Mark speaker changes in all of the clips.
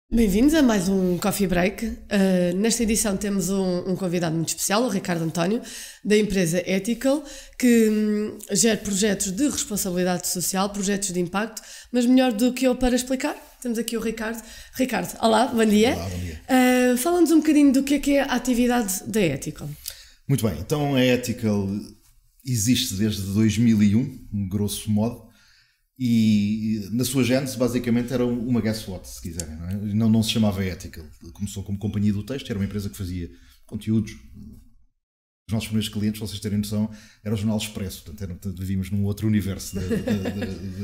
Speaker 1: Bem-vindos a mais um Coffee Break. Nesta edição temos um convidado muito especial, o Ricardo António, da empresa Ethical, que gera projetos de responsabilidade social, projetos de impacto, mas melhor do que eu para explicar, temos aqui o Ricardo. Ricardo, olá, bom dia.
Speaker 2: Olá, bom dia.
Speaker 1: Fala-nos um bocadinho do que é a atividade da Ethical.
Speaker 2: Muito bem, então a Ethical existe desde 2001, grosso modo, e na sua gênese basicamente era uma guess what, se quiserem, não é? Não se chamava Ethical, começou como companhia do texto, era uma empresa que fazia conteúdos. Os nossos primeiros clientes, para vocês terem noção, era o Jornal Expresso, portanto vivíamos num outro universo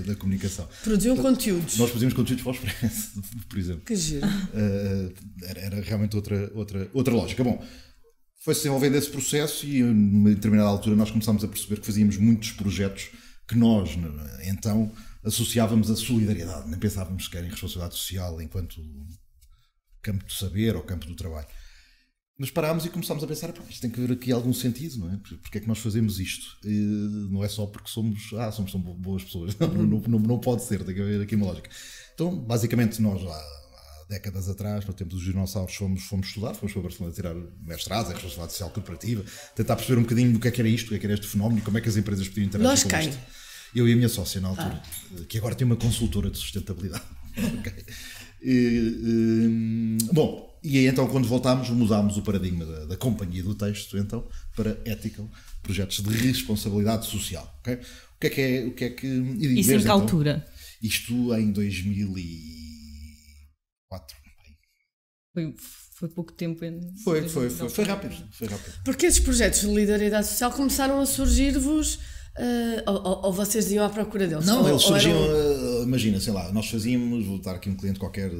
Speaker 2: da comunicação.
Speaker 1: Produziam conteúdos.
Speaker 2: Nós fazíamos conteúdos para o Expresso, por exemplo.
Speaker 1: Que giro.
Speaker 2: Era realmente outra lógica. Bom, foi-se desenvolvendo esse processo e a uma determinada altura nós começámos a perceber que fazíamos muitos projetos que nós, então, associávamos a solidariedade, nem pensávamos sequer em responsabilidade social enquanto campo do saber ou campo do trabalho. Mas parámos e começámos a pensar, isto tem que haver aqui algum sentido, não é? Porque é que nós fazemos isto? Não é só porque somos tão boas pessoas, não pode ser, tem que haver aqui uma lógica. Então, basicamente, nós há décadas atrás, no tempo dos dinossauros, fomos estudar, fomos para Barcelona tirar mestrados em responsabilidade social corporativa, tentar perceber um bocadinho do que é que era isto, o que é que era este fenómeno e como é que as empresas podiam interagir com isto. Eu e a minha sócia na altura, que agora tem uma consultora de sustentabilidade. Bom, e aí então quando voltámos mudámos o paradigma da companhia do texto então para Ethical, projetos de responsabilidade social. Okay? O que é que
Speaker 3: isso em que altura?
Speaker 2: Isto em 2004.
Speaker 3: Foi pouco tempo.
Speaker 2: Foi rápido.
Speaker 1: Porque esses projetos de solidariedade social começaram a surgir-vos ou vocês iam à procura deles?
Speaker 2: Não, eles surgiam, imagina, sei lá, nós fazíamos, vou dar aqui um cliente qualquer,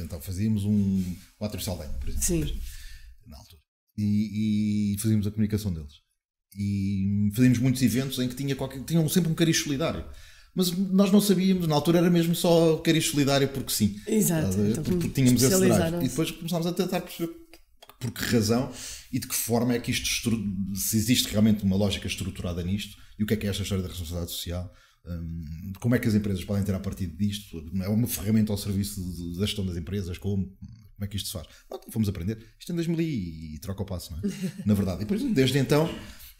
Speaker 2: então fazíamos um 4 Saldanha, por exemplo.
Speaker 1: Sim.
Speaker 2: Na altura. E fazíamos a comunicação deles. E fazíamos muitos eventos em que tinham sempre um cariz solidário. Mas nós não sabíamos, na altura era mesmo só cariz solidário porque sim.
Speaker 1: Exato.
Speaker 2: Porque tínhamos esse drive. E depois começámos a tentar perceber por que razão e de que forma é que isto, se existe realmente uma lógica estruturada nisto e o que é esta história da responsabilidade social, como é que as empresas podem ter a partir disto, é uma ferramenta ao serviço da gestão das empresas, como é que isto se faz? Fomos aprender, isto em 2000 e troca o passo, não é? Na verdade. E depois, desde então,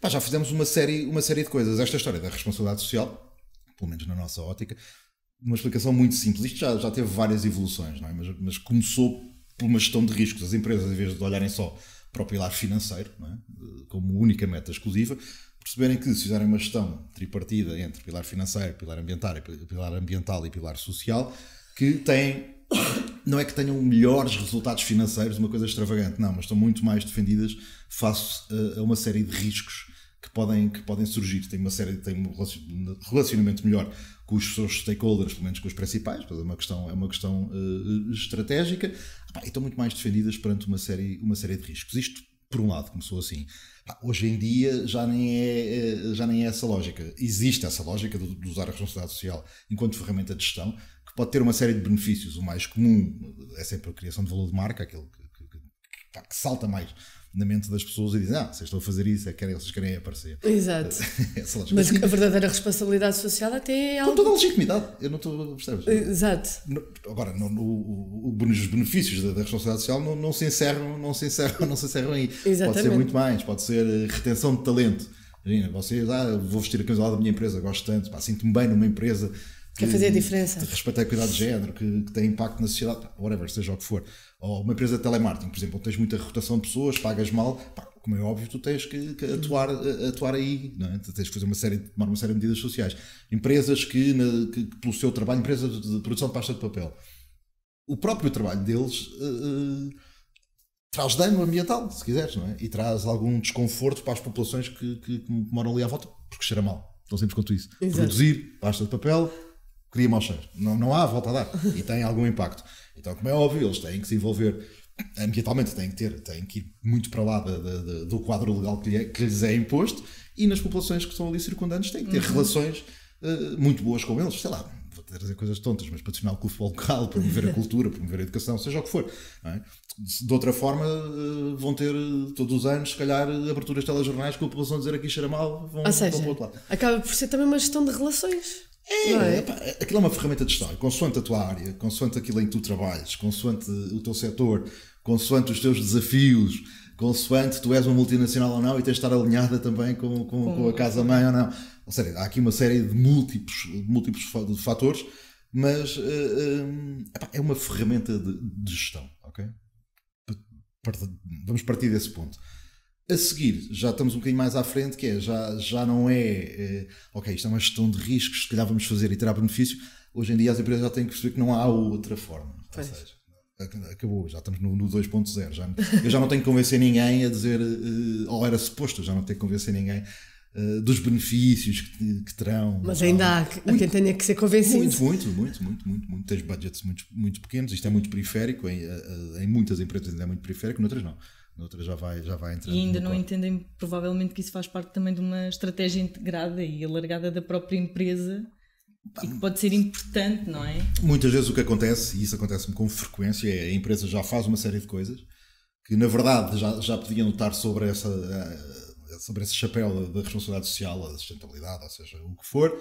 Speaker 2: já fizemos uma série de coisas. Esta história da responsabilidade social, pelo menos na nossa ótica, uma explicação muito simples. Isto já teve várias evoluções, não é? Mas começou por uma gestão de riscos. As empresas, em vez de olharem só para o pilar financeiro, não é? Como única meta exclusiva, perceberem que se fizerem uma gestão tripartida entre pilar financeiro, pilar ambiental e pilar social, que têm, não é que tenham melhores resultados financeiros, uma coisa extravagante, não, mas estão muito mais defendidas face a uma série de riscos que podem surgir. Tem um relacionamento melhor com os seus stakeholders, pelo menos com os principais, é uma questão estratégica, e estão muito mais defendidas perante uma série de riscos. Isto, por um lado, começou assim. Hoje em dia já nem é essa lógica. Existe essa lógica de usar a responsabilidade social enquanto ferramenta de gestão, que pode ter uma série de benefícios. O mais comum é sempre a criação de valor de marca, aquele que salta mais na mente das pessoas e dizem, vocês estão a fazer isso, vocês querem aparecer.
Speaker 1: Exato. Mas a verdadeira responsabilidade social até é algo...
Speaker 2: Com toda a legitimidade. Eu não estou a perceber.
Speaker 1: Exato.
Speaker 2: Agora, os benefícios da responsabilidade social não se encerram aí.
Speaker 1: Exatamente.
Speaker 2: Pode ser muito mais, pode ser retenção de talento. Imagina, vocês, vou vestir a camisola da minha empresa, gosto tanto, sinto-me bem numa empresa
Speaker 1: quer fazer a diferença.
Speaker 2: Respeita a equidade de género, que tem impacto na sociedade, whatever, seja o que for. Ou uma empresa de telemarketing, por exemplo, onde tens muita rotação de pessoas, pagas mal, como é óbvio, tu tens que atuar aí, não é? Tu tens que fazer tomar uma série de medidas sociais. Empresas que pelo seu trabalho, empresas de produção de pasta de papel, o próprio trabalho deles traz dano ambiental, se quiseres, não é? E traz algum desconforto para as populações que moram ali à volta, porque cheira mal. Tão simples quanto isso.
Speaker 1: Exato.
Speaker 2: Produzir pasta de papel cria mau cheiro. Não há volta a dar. E tem algum impacto. Então, como é óbvio, eles têm que se envolver ambientalmente, têm que ir muito para lá do quadro legal que lhes é imposto, e nas populações que estão ali circundantes têm que ter relações muito boas com eles. Sei lá, vou trazer coisas tontas, mas patrocinar o clube local, promover a cultura, promover a educação, seja o que for. Não é? De outra forma, vão ter todos os anos, se calhar, aberturas de telejornais com a população a dizer aqui cheira mal, vão para o outro lado.
Speaker 1: Acaba por ser também uma gestão de relações.
Speaker 2: Aquilo é uma ferramenta de gestão, consoante a tua área, consoante aquilo em que tu trabalhas, consoante o teu setor, consoante os teus desafios, consoante tu és uma multinacional ou não e tens de estar alinhada também com a casa-mãe ou não. Ou seja, há aqui uma série de múltiplos fatores, mas é uma ferramenta de gestão, ok? Vamos partir desse ponto. A seguir, já estamos um bocadinho mais à frente, que é, já não ok, isto é uma gestão de riscos, se calhar vamos fazer e terá benefício. Hoje em dia as empresas já têm que perceber que não há outra forma. Ou seja, acabou, já estamos no 2.0. Eu já não tenho que convencer ninguém a dizer, ou era suposto, eu já não tenho que convencer ninguém dos benefícios que terão.
Speaker 1: Mas ainda há quem tenha que ser convencido.
Speaker 2: Muito. Tens budgets muito pequenos, isto é muito periférico, em muitas empresas ainda é muito periférico, noutras não. Noutras já vai entrando.
Speaker 3: E ainda não entendem, provavelmente, que isso faz parte também de uma estratégia integrada e alargada da própria empresa e que pode ser importante, não é?
Speaker 2: Muitas vezes o que acontece, e isso acontece-me com frequência, é a empresa já faz uma série de coisas que, na verdade, já podiam estar sobre esse chapéu da responsabilidade social, da sustentabilidade, ou seja, o que for,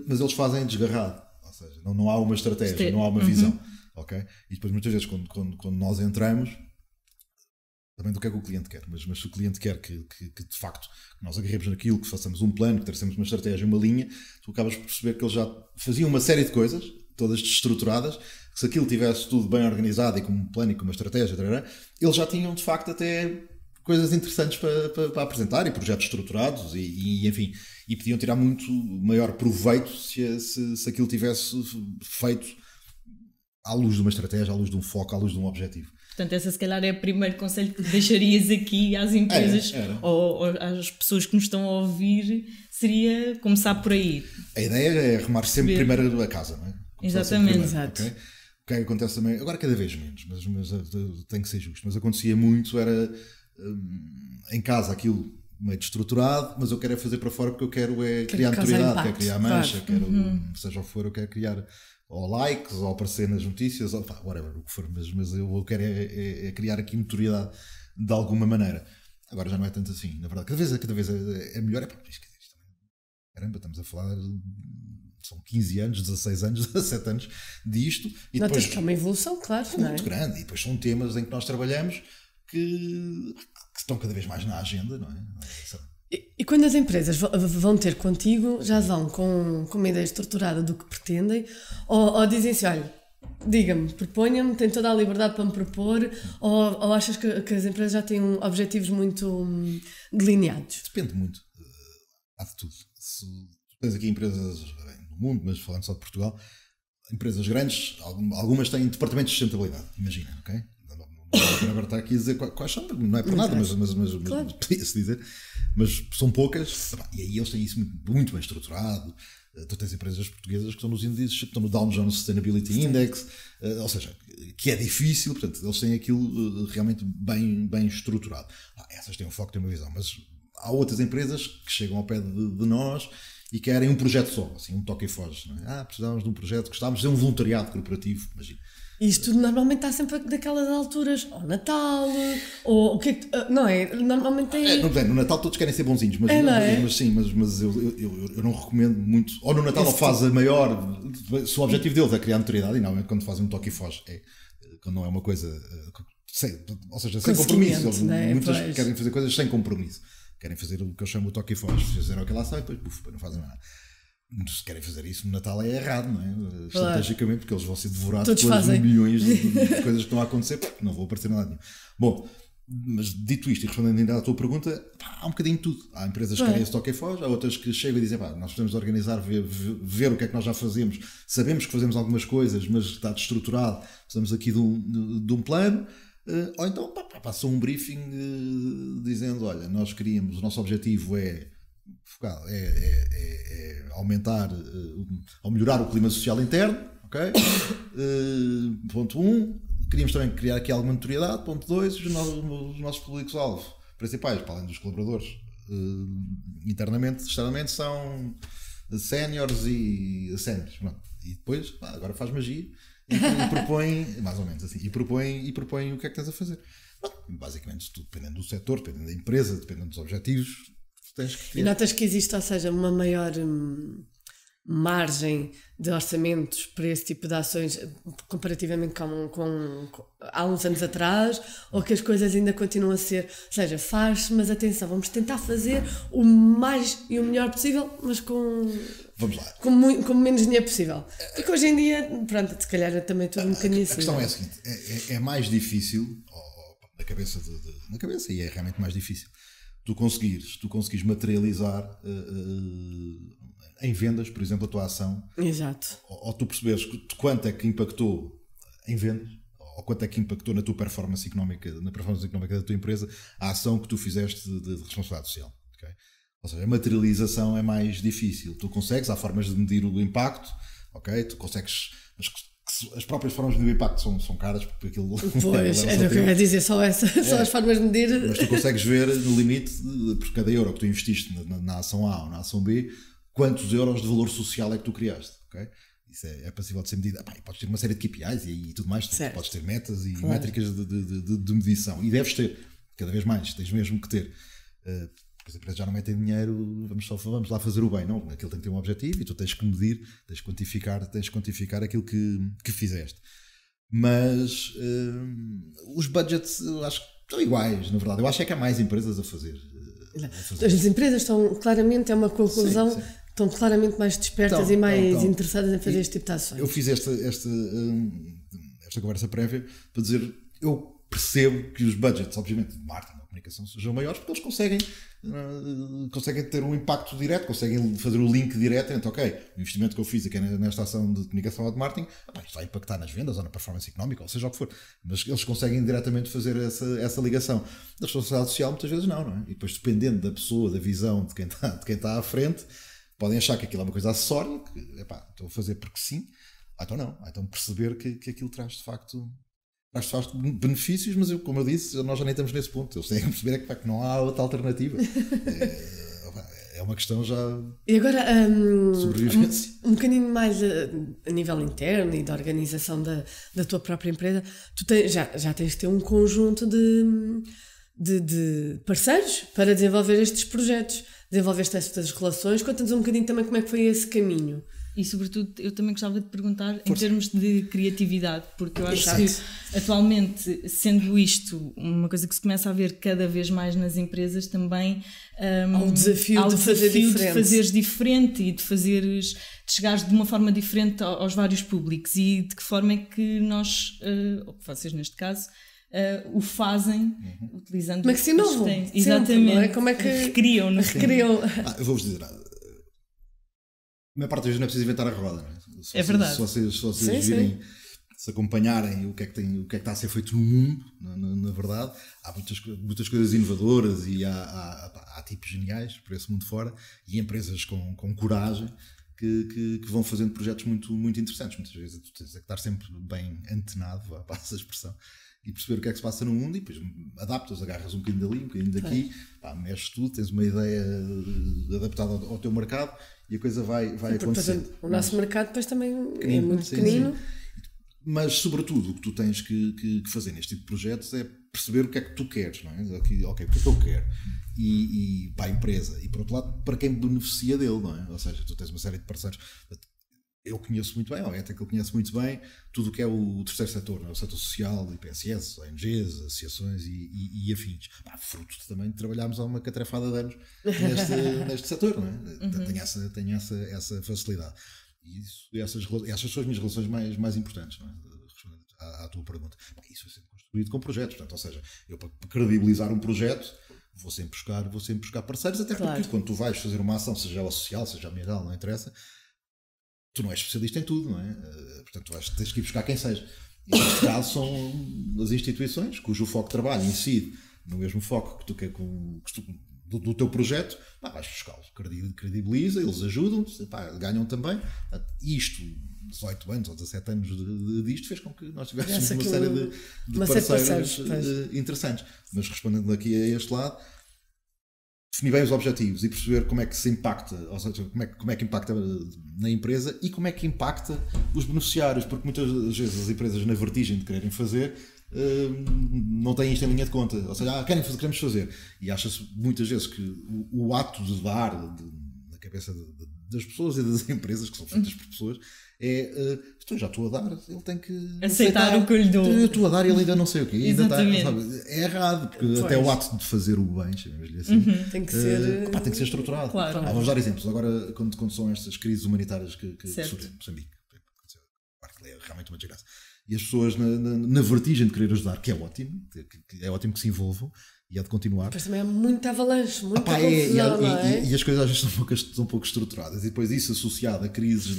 Speaker 2: mas eles fazem desgarrado. Ou seja, não há uma estratégia, não há uma visão. Okay? E depois, muitas vezes, quando nós entramos, também do que é que o cliente quer, mas se o cliente quer que de facto nós agarremos naquilo, que façamos um plano, que tracemos uma estratégia, uma linha, tu acabas por perceber que eles já faziam uma série de coisas, todas estruturadas, que se aquilo tivesse tudo bem organizado e com um plano e com uma estratégia, eles já tinham de facto até coisas interessantes para apresentar e projetos estruturados e enfim, e podiam tirar muito maior proveito se aquilo tivesse feito à luz de uma estratégia, à luz de um foco, à luz de um objetivo.
Speaker 3: Portanto, esse se calhar é o primeiro conselho que deixarias aqui às empresas ou às pessoas que nos estão a ouvir, seria começar por aí.
Speaker 2: A ideia é arrumar sempre primeiro a casa, não é?
Speaker 3: Exatamente, exato.
Speaker 2: Okay? O que é que acontece também, agora cada vez menos, mas tem que ser justo, mas acontecia muito, era em casa aquilo meio estruturado, mas eu quero fazer para fora porque eu quero criar notoriedade, quero criar mancha, quero, seja o que for, eu quero criar ou likes, ou aparecer nas notícias, ou whatever, o que for, mas eu quero criar aqui notoriedade de alguma maneira. Agora já não é tanto assim, na verdade, cada vez é melhor. Caramba, estamos a falar, são 15 anos, 16 anos, 17 anos disto. E
Speaker 1: notas que é uma evolução, claro.
Speaker 2: Muito grande, e depois são temas em que nós trabalhamos que estão cada vez mais na agenda, não é?
Speaker 1: E quando as empresas vão ter contigo, já vão com uma ideia estruturada do que pretendem, ou dizem assim, olha, diga-me, proponha-me, tem toda a liberdade para me propor, ou achas que as empresas já têm objetivos muito delineados?
Speaker 2: Depende muito. Há de tudo. Se tens aqui empresas no mundo, mas falando só de Portugal, empresas grandes, algumas têm departamentos de sustentabilidade, imagina, ok? Agora está aqui a dizer quais são, não é por nada, mas claro. Podia-se dizer, mas são poucas, e aí eles têm isso muito bem estruturado. Tu tens empresas portuguesas que estão nos índices, estão no Dow Jones Sustainability Index, ou seja, que é difícil, portanto, eles têm aquilo realmente bem estruturado. Essas têm um foco, têm uma visão, mas há outras empresas que chegam ao pé de nós e querem um projeto só, assim, um toque e foge. Não é? Precisávamos de um projeto, gostávamos de ter um voluntariado corporativo, imagina.
Speaker 1: Isto normalmente está sempre daquelas alturas, ou Natal, ou o que é que. Não é? Normalmente tem.
Speaker 2: No Natal todos querem ser bonzinhos, mas eu não recomendo muito. Ou no Natal, ou fase maior, se o objetivo deles é criar notoriedade, e não, quando fazem um toque e foge, quando não é uma coisa. Sem compromisso. Muitas querem fazer coisas sem compromisso. Querem fazer o que eu chamo de toque e foge. Fizeram o que lá sai, depois não fazem nada. Se querem fazer isso no Natal é errado, não é? Claro. Estrategicamente, porque eles vão ser devorados pelas milhões de coisas que estão a acontecer, porque não vou aparecer nada nenhum. Bom, mas dito isto e respondendo ainda à tua pergunta, há um bocadinho de tudo. Há empresas que querem esse toque e foge, há outras que chegam e dizem, nós precisamos organizar, ver o que é que nós já fazemos, sabemos que fazemos algumas coisas, mas está estruturado, precisamos aqui de um plano. Ou então passam um briefing dizendo, olha, nós queríamos, o nosso objetivo é aumentar ou melhorar o clima social interno, ok? Ponto 1, queríamos também criar aqui alguma notoriedade. Ponto 2, os nossos públicos-alvo principais, para além dos colaboradores internamente, externamente, são séniores e séniores. E depois, agora faz magia e propõe, mais ou menos assim, e propõe o que é que tens a fazer. Basicamente, tudo dependendo do setor, dependendo da empresa, dependendo dos objetivos.
Speaker 1: E notas que existe, ou seja, uma maior margem de orçamentos para esse tipo de ações comparativamente com há uns anos atrás, ou que as coisas ainda continuam a ser, ou seja, faz, mas atenção, vamos tentar fazer o mais e o melhor possível, mas
Speaker 2: vamos lá.
Speaker 1: com menos dinheiro possível. Porque hoje em dia, pronto, se calhar é também tudo um bocadinho assim.
Speaker 2: A questão é a seguinte, é mais difícil, na cabeça, e é realmente mais difícil, tu conseguires materializar em vendas, por exemplo, a tua ação.
Speaker 1: Exato.
Speaker 2: Ou tu perceberes quanto é que impactou em vendas, ou quanto é que impactou na tua performance económica, da tua empresa, a ação que tu fizeste de responsabilidade social. Okay? Ou seja, a materialização é mais difícil. Tu consegues, há formas de medir o impacto, ok? Tu consegues, mas as próprias formas de medir o impacto são caras, porque aquilo...
Speaker 1: Pois, era o que eu ia dizer, só as formas de medir...
Speaker 2: Mas tu consegues ver no limite, por cada euro que tu investiste na ação A ou na ação B, quantos euros de valor social é que tu criaste, ok? Isso é passível de ser medido. E podes ter uma série de KPIs e tudo mais, tu podes ter metas e métricas de medição, e deves ter, cada vez mais, tens mesmo que ter. Porque as empresas já não metem dinheiro, vamos lá fazer o bem, não, aquilo tem que ter um objetivo e tu tens que medir, tens que quantificar aquilo que fizeste. Mas os budgets, eu acho que estão iguais, na verdade. Eu acho que há mais empresas a fazer.
Speaker 1: As empresas estão claramente, é uma conclusão, sim. Estão claramente mais despertas e mais interessadas em fazer este tipo de ações.
Speaker 2: Eu fiz esta conversa prévia para dizer, eu percebo que os budgets, obviamente, de marketing ou comunicação sejam maiores, porque eles conseguem ter um impacto direto, conseguem fazer o link direto entre, ok, o investimento que eu fiz aqui nesta ação de comunicação ou de marketing, isto vai impactar nas vendas ou na performance económica, ou seja o que for, mas eles conseguem diretamente fazer essa ligação. Da responsabilidade social muitas vezes não é? E depois, dependendo da pessoa, da visão de quem está à frente, podem achar que aquilo é uma coisa acessória, que estou a fazer porque sim, então não, então perceber que aquilo traz de facto benefícios, mas como eu disse, nós já nem estamos nesse ponto. Eles têm que perceber que não há outra alternativa. É uma questão já
Speaker 1: e agora,
Speaker 2: sobrevivência.
Speaker 1: Um bocadinho mais a nível interno e da organização da tua própria empresa, tu já tens de ter um conjunto de parceiros para desenvolver estes projetos. Desenvolveste estas relações. Conta-nos um bocadinho também como é que foi esse caminho.
Speaker 3: E sobretudo eu também gostava de perguntar em termos de criatividade, porque eu acho que atualmente, sendo isto uma coisa que se começa a ver cada vez mais nas empresas, também
Speaker 1: há o desafio de
Speaker 3: fazeres diferente e de chegares de uma forma diferente aos vários públicos. E de que forma é que nós, ou vocês neste caso, o fazem utilizando...
Speaker 1: Como é que se inovam?
Speaker 3: Exatamente.
Speaker 1: Não é? Como é que
Speaker 3: recriam.
Speaker 2: Eu vou-vos dizer nada. A maior parte das vezes não é preciso inventar a roda, não é?
Speaker 3: Verdade.
Speaker 2: Se vocês virem, se acompanharem o que é que está a ser feito no mundo, na verdade, há muitas coisas inovadoras e há tipos geniais por esse mundo fora e empresas com coragem que vão fazendo projetos muito, muito interessantes. Muitas vezes tu tens que estar sempre bem antenado, para essa expressão, e perceber o que é que se passa no mundo e depois adaptas, agarras um bocadinho dali, um bocadinho daqui, mexes tudo, tens uma ideia adaptada ao teu mercado e a coisa vai acontecendo.
Speaker 1: O nosso mercado depois também é muito pequenino.
Speaker 2: Mas sobretudo o que tu tens que fazer neste tipo de projetos é perceber o que é que tu queres, não é? Ok, o que é que eu quero? E para a empresa, e por outro lado para quem beneficia dele, não é? Ou seja, tu tens uma série de parceiros. Eu conheço muito bem, até que ele conhece muito bem tudo o que é o terceiro setor, não é? O setor social, IPSS, ONGs, associações e afins. Fruto também de trabalharmos há uma catrafada de anos neste setor, não é? Tenho essa facilidade. E essas são as minhas relações mais importantes, não é? À tua pergunta. Isso é sempre construído com projetos, portanto, ou seja, eu para credibilizar um projeto vou sempre buscar parceiros, até porque quando tu vais fazer uma ação, seja ela social, seja ambiental, não interessa, tu não és especialista em tudo, não é? Portanto, tens que ir buscar quem seja. E neste caso são as instituições cujo foco de trabalho incide no mesmo foco que tu quer do teu projeto, vais buscá-los, credibiliza, eles ajudam-te, ganham também. Isto, 18 anos ou 17 anos disto, fez com que nós tivéssemos uma série de parceiros interessantes. Mas respondendo aqui a este lado, definir bem os objetivos e perceber como é que se impacta, ou seja, como é que impacta na empresa e como é que impacta os beneficiários, porque muitas vezes as empresas, na vertigem de quererem fazer, não têm isto em linha de conta, ou seja, queremos fazer, e acha-se muitas vezes que o ato de dar, na cabeça das pessoas e das empresas, que são feitas por pessoas, já estou a dar, ele tem que
Speaker 3: aceitar o que eu lhe dou.
Speaker 2: Eu estou a dar e ele ainda não sei o quê. Ainda é errado, porque até o ato de fazer o bem, chamemos-lhe assim,
Speaker 1: tem que ser,
Speaker 2: tem que ser estruturado.
Speaker 3: Claro.
Speaker 2: Vamos dar exemplos. Agora, quando são estas crises humanitárias que surgem em Moçambique, é realmente uma desgraça. E as pessoas na vertigem de querer ajudar, que é ótimo que se envolvam e é de continuar.
Speaker 1: Mas também há muita avalanche, muita confusão, não é?
Speaker 2: E as coisas às vezes estão um pouco estruturadas. E depois isso associado a crises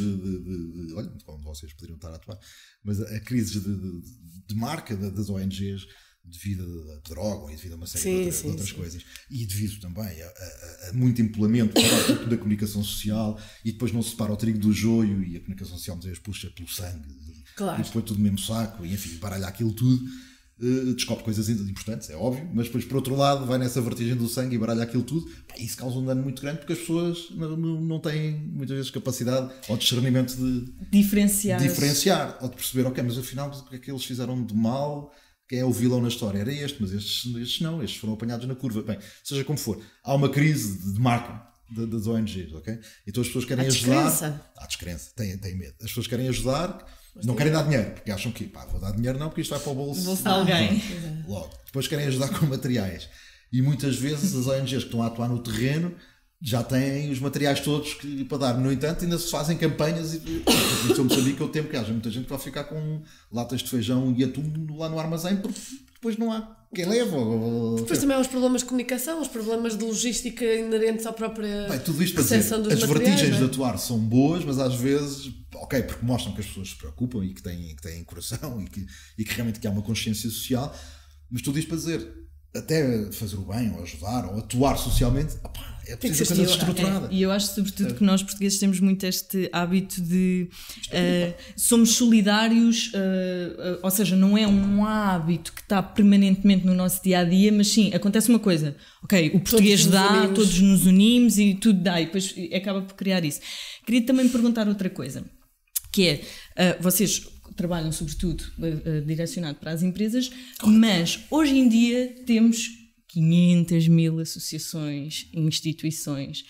Speaker 2: olha, como vocês poderiam estar a atuar, mas a crises de marca das ONGs devido a droga e devido a uma série de outras coisas. E devido também a muito empolamento da comunicação social, e depois não se separa o trigo do joio, e a comunicação social muitas vezes puxa pelo sangue.
Speaker 1: Claro.
Speaker 2: E põe tudo no mesmo saco, e enfim, baralha aquilo tudo, descobre coisas importantes, é óbvio, mas depois por outro lado vai nessa vertigem do sangue e baralha aquilo tudo, e isso causa um dano muito grande, porque as pessoas não têm muitas vezes capacidade ou discernimento de diferenciar ou de perceber, ok, mas afinal o que é que eles fizeram de mal, quem é o vilão na história? Era este, mas estes não, estes foram apanhados na curva. Bem, seja como for, há uma crise de marca das ONGs, ok? Então as pessoas querem ajudar. Há descrença, têm medo. As pessoas querem ajudar, não querem dar dinheiro, porque acham que, vou dar dinheiro não, porque isto vai para o bolso
Speaker 3: de alguém.
Speaker 2: Logo. Depois querem ajudar com materiais. E muitas vezes as ONGs que estão a atuar no terreno já têm os materiais todos para dar. No entanto, ainda se fazem campanhas e eu sabia que eu temo que haja muita gente que vai ficar com latas de feijão e atum lá no armazém, porque depois não há quem leva.
Speaker 1: Depois também há os problemas de comunicação, os problemas de logística inerentes à própria recepção dos materiais.
Speaker 2: As vertigens de atuar são boas, mas às vezes, ok, porque mostram que as pessoas se preocupam e que têm coração e que realmente que há uma consciência social, mas tudo isto para dizer, até fazer o bem, ou ajudar, ou atuar socialmente, é preciso coisa estruturada.
Speaker 3: E eu acho, sobretudo, que nós portugueses temos muito este hábito de somos solidários, ou seja, não é um hábito que está permanentemente no nosso dia-a-dia, mas sim, acontece uma coisa, ok, o português dá, todos nos unimos e tudo dá, e depois acaba por criar isso. Queria também perguntar outra coisa, que é, vocês trabalham sobretudo direcionado para as empresas, mas hoje em dia temos 500.000 associações e instituições.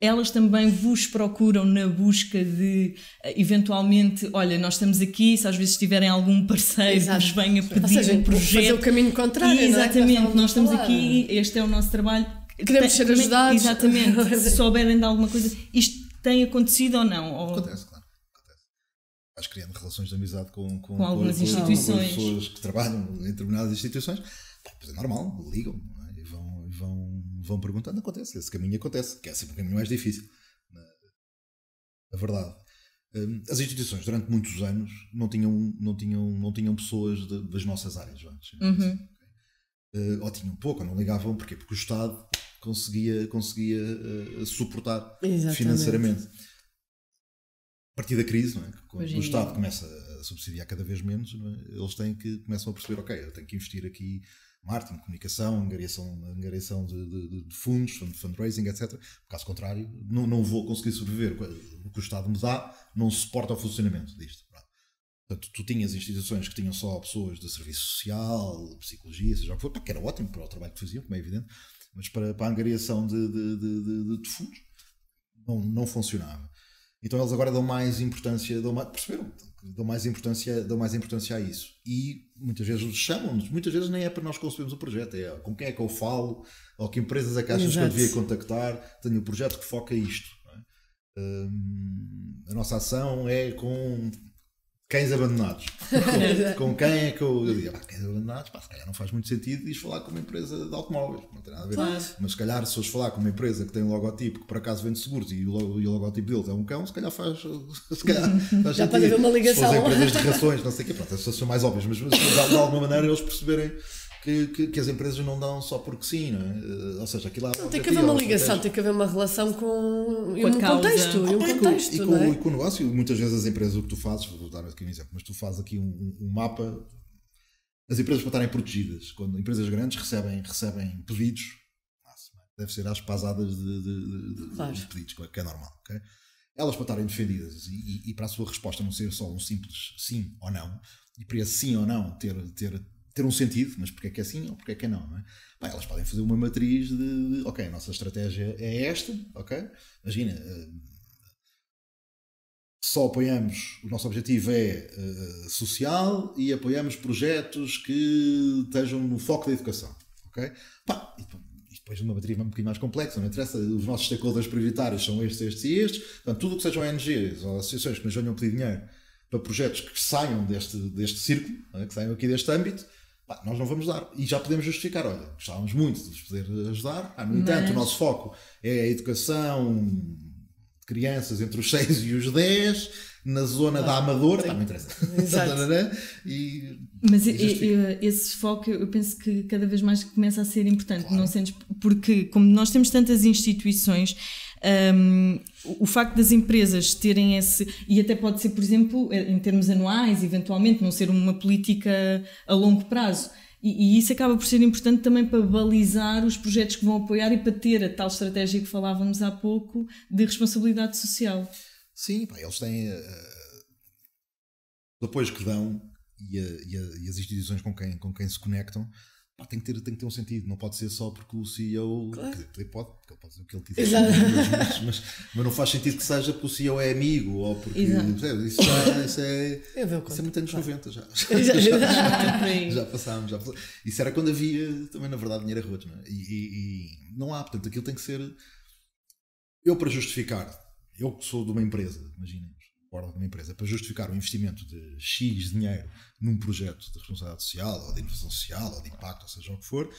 Speaker 3: Elas também vos procuram na busca de, eventualmente, olha, nós estamos aqui, se às vezes tiverem algum parceiro que vos venha pedir um projeto.
Speaker 1: Fazer o caminho contrário,
Speaker 3: exatamente,
Speaker 1: não é?
Speaker 3: Nós estamos aqui, este é o nosso trabalho.
Speaker 1: Queremos ser ajudados.
Speaker 3: Exatamente, se souberem de alguma coisa, isto tem acontecido ou não?
Speaker 2: Acontece, claro. Vais criando relações de amizade com
Speaker 3: algumas instituições.
Speaker 2: Com pessoas que trabalham em determinadas instituições. Pois é normal, ligam, não é? E vão perguntando. Acontece, esse caminho acontece, que é sempre um caminho mais difícil. A verdade. As instituições durante muitos anos não tinham pessoas das nossas áreas, ou tinham pouco, ou não ligavam. Porquê? Porque o Estado conseguia suportar financeiramente. A partir da crise, não é? Quando o Estado começa a subsidiar cada vez menos, não é? Eles começam a perceber, ok, eu tenho que investir aqui marketing, comunicação, angariação de fundos, fundraising, etc. Caso contrário, não vou conseguir sobreviver. O que o Estado me dá não suporta o funcionamento disto. Portanto, tu tinhas instituições que tinham só pessoas de serviço social, psicologia, seja o que for, que era ótimo para o trabalho que faziam, como é evidente, mas para a angariação de fundos não funcionava. Então eles agora dão mais importância, perceberam? Dão mais importância a isso. E muitas vezes chamam-nos, muitas vezes nem é para nós concebermos o projeto, é com quem é que eu falo, ou que empresas é que achas que eu devia contactar, tenho um projeto que foca isto. Não é? A nossa ação é com cães abandonados. com quem é que eu digo, cães abandonados, se calhar não faz muito sentido ires falar com uma empresa de automóveis, não tem nada a ver.
Speaker 1: Claro.
Speaker 2: Mas se calhar se fores falar com uma empresa que tem um logotipo que por acaso vende seguros e o logotipo deles é um cão, se calhar faz
Speaker 1: já pode haver uma ligação.
Speaker 2: Se for empresas de rações, não sei o quê, pronto, essas são mais óbvias, mas de alguma maneira eles perceberem que as empresas não dão só porque sim, não é? Ou seja, aquilo
Speaker 1: não, tem que haver uma ligação, tem que haver uma relação com um contexto.
Speaker 2: E com o negócio. Muitas vezes as empresas, o que tu fazes, vou dar aqui um exemplo, mas tu fazes aqui um mapa. As empresas para estarem protegidas, quando empresas grandes recebem pedidos, deve ser às pasadas de pedidos, que é normal, ok? Elas para estarem defendidas e para a sua resposta não ser só um simples sim ou não, e para esse sim ou não ter ter um sentido, mas porque é que é assim ou porque é que é não, não é? Pá, elas podem fazer uma matriz de ok, a nossa estratégia é esta, ok? Imagina, só apoiamos, o nosso objetivo é social e apoiamos projetos que estejam no foco da educação, ok? Pá, e depois uma matriz um bocadinho mais complexa, não interessa, os nossos stakeholders prioritários são estes e estes, portanto, tudo o que sejam ONGs ou associações que nos venham pedir dinheiro para projetos que saiam deste círculo, não é? Que saiam aqui deste âmbito, pá, nós não vamos dar. E já podemos justificar, olha, gostávamos muito de vos poder ajudar, no entanto, o nosso foco é a educação de crianças entre os 6 e os 10, na zona da Amadora, não interessa.
Speaker 3: Mas esse foco eu penso que cada vez mais começa a ser importante, claro. Não sentes, porque como nós temos tantas instituições, o facto das empresas terem esse, e até pode ser, por exemplo, em termos anuais, eventualmente, não ser uma política a longo prazo. E isso acaba por ser importante também para balizar os projetos que vão apoiar e para ter a tal estratégia que falávamos há pouco de responsabilidade social.
Speaker 2: Sim, pá, eles têm os apoios que dão e as instituições com quem se conectam, pá, tem que ter um sentido. Não pode ser só porque o CEO, claro. Quer dizer, pode dizer o que ele quiser, mas não faz sentido que seja porque o CEO é amigo ou porque isso é muito anos 90 já passámos. Isso era quando havia também, na verdade, dinheiro a rotos, não é? E não há, portanto, aquilo tem que ser. Eu, para justificar, eu que sou de uma empresa, imaginemos, de uma empresa, para justificar o investimento de X dinheiro num projeto de responsabilidade social, ou de inovação social, ou de impacto, ou seja o que for,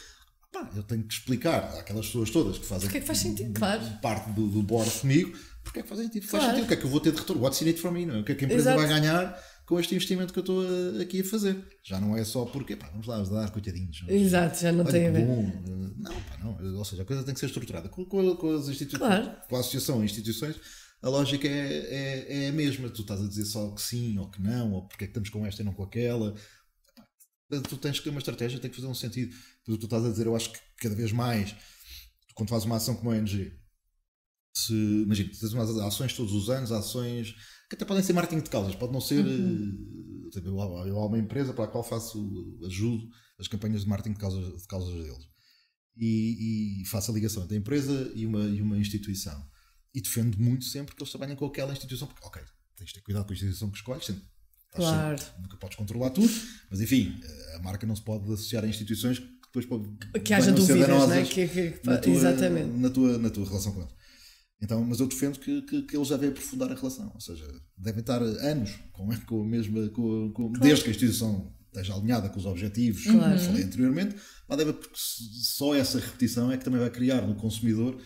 Speaker 2: pá, eu tenho que explicar àquelas pessoas todas que fazem
Speaker 1: porque é que faz sentido, claro.
Speaker 2: Parte do board comigo, porque é que faz sentido. Claro. Faz sentido, o que é que eu vou ter de retorno? What's in it for me? Não é? O que é que a empresa vai ganhar com este investimento que eu estou aqui a fazer? Já não é só porque, pá, vamos lá ajudar, coitadinhos.
Speaker 1: Exato, já não tem a ver.
Speaker 2: Não, pá, não. Ou seja, a coisa tem que ser estruturada. Com as instituições, claro. Com a associação e instituições, a lógica é a mesma. Tu estás a dizer só que sim ou que não, ou porque é que estamos com esta e não com aquela. Tu tens que ter uma estratégia, tem que fazer um sentido. Tu estás a dizer, eu acho que cada vez mais, quando fazes uma ação como a ONG, imagina, tens umas ações todos os anos, ações que até podem ser marketing de causas, pode não ser. Eu há uma empresa para a qual ajudo as campanhas de marketing de causas deles. E faço a ligação entre a empresa e uma instituição. E defendo muito sempre que eles trabalhem com aquela instituição, porque, ok, tens de ter cuidado com a instituição que escolhes, claro. Nunca podes controlar tudo, mas enfim, a marca não se pode associar a instituições que depois
Speaker 1: que haja dúvidas, não é? Exatamente.
Speaker 2: Na tua relação com eles. Então, mas eu defendo que eles devem aprofundar a relação, ou seja, devem estar anos com a mesma, claro. Desde que a instituição esteja alinhada com os objetivos, claro. Que falei anteriormente, mas porque só essa repetição é que também vai criar no consumidor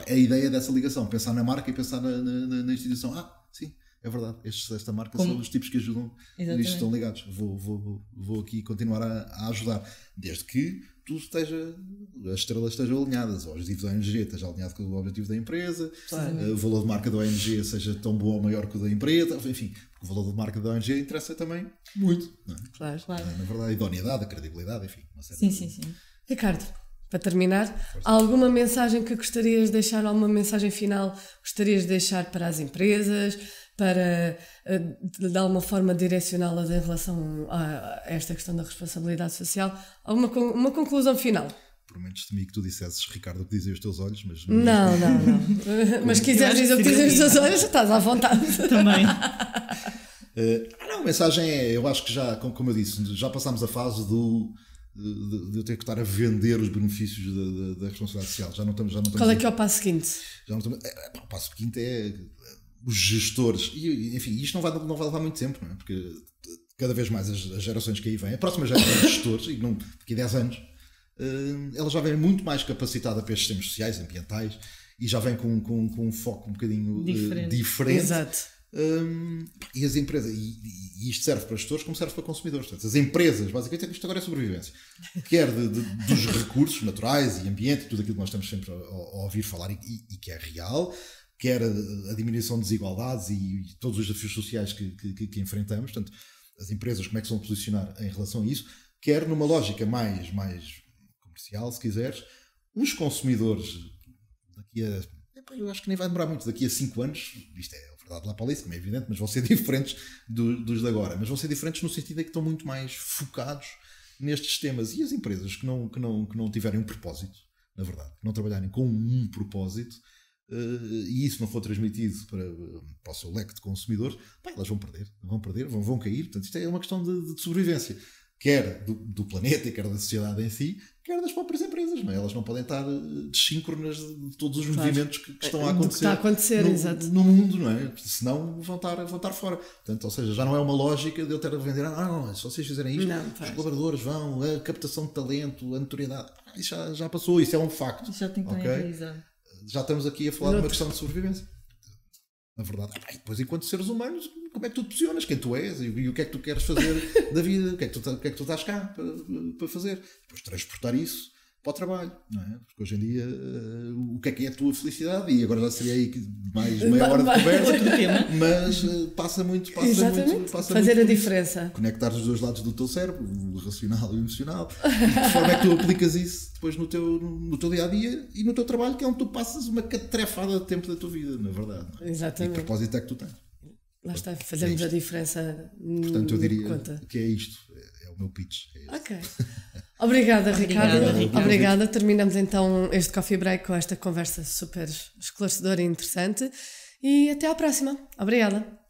Speaker 2: a ideia dessa ligação, pensar na marca e pensar na instituição. Sim, é verdade, esta marca são os tipos que ajudam. Exatamente. Isto estão ligados, vou aqui continuar a ajudar, desde que as estrelas estejam alinhadas, o objetivo da ONG esteja alinhado com o objetivo da empresa, o valor de marca da ONG seja tão bom ou maior que o da empresa, enfim, o valor de marca da ONG interessa também muito, não é?
Speaker 1: Claro.
Speaker 2: Na verdade, a idoneidade, a credibilidade, enfim, uma série
Speaker 3: sim.
Speaker 1: Ricardo, para terminar, alguma mensagem que gostarias de deixar, alguma mensagem final gostarias de deixar para as empresas, para de alguma forma direcioná-las em relação a esta questão da responsabilidade social? Uma conclusão final?
Speaker 2: Prometes de mim que tu dissesses, Ricardo, o que dizem os teus olhos, mas...
Speaker 1: Não. Mas quiseres dizer o que dizem os teus olhos, estás à vontade.
Speaker 3: Também.
Speaker 2: A mensagem é, eu acho que já, como eu disse, já passámos a fase de eu ter que estar a vender os benefícios da responsabilidade social. Já não estamos
Speaker 1: Qual é que é o passo seguinte?
Speaker 2: O passo seguinte é os gestores. E, enfim, isto não vai levar muito tempo, não é? Porque cada vez mais as gerações que aí vêm, a próxima geração de gestores, e daqui a 10 anos, ela já vem muito mais capacitada para estes temas sociais, ambientais, e já vem com um foco um bocadinho diferente.
Speaker 1: Exato.
Speaker 2: E as empresas, e isto serve para gestores como serve para consumidores. Portanto, as empresas, basicamente, isto agora é sobrevivência, quer dos recursos naturais e ambiente, tudo aquilo que nós estamos sempre a ouvir falar e que é real, quer a diminuição de desigualdades e todos os desafios sociais que enfrentamos. Portanto, as empresas, como é que se vão posicionar em relação a isso, quer numa lógica mais comercial, se quiseres, os consumidores daqui a... Eu acho que nem vai demorar muito, daqui a 5 anos, isto é verdade lá para ali, como é evidente, mas vão ser diferentes dos de agora. Mas vão ser diferentes no sentido em que estão muito mais focados nestes temas. E as empresas que não tiverem um propósito, na verdade, que não trabalharem com um propósito, e isso não for transmitido para o seu leque de consumidores, elas vão perder, vão cair. Portanto, isto é uma questão de sobrevivência, quer do planeta, quer da sociedade em si, quer das próprias empresas. Não é? Elas não podem estar dessíncronas de todos os movimentos que estão a acontecer, no mundo, não é? Senão vão estar fora. Portanto, ou seja, já não é uma lógica de eu ter a vender, não, se vocês fizerem isto, os colaboradores vão, a captação de talento, a notoriedade, isso já passou, isso é um facto.
Speaker 3: Já tem que estar
Speaker 2: já estamos aqui a falar de uma questão de sobrevivência. Na verdade, depois, enquanto seres humanos, como é que tu te posicionas? Quem tu és e o que é que tu queres fazer da vida? O que é que tu estás cá para fazer? Depois transportar isso para o trabalho, não é? Porque hoje em dia, o que é a tua felicidade? E agora já seria aí mais meia hora de conversa, mas passa muito.
Speaker 1: Fazer a diferença.
Speaker 2: Conectar os dois lados do teu cérebro, o racional e o emocional. E de que forma é que tu aplicas isso depois no teu dia-a-dia e no teu trabalho, que é onde tu passas uma catrefada de tempo da tua vida, na verdade. Não é?
Speaker 1: Exatamente.
Speaker 2: E que propósito é que tu tens?
Speaker 1: Lá está, fazemos a diferença.
Speaker 2: Portanto, eu diria que é isto. É o meu pitch.
Speaker 1: Ok. Obrigada, Ricardo. Obrigada. Terminamos então este Coffee Break com esta conversa super esclarecedora e interessante. E até à próxima. Obrigada.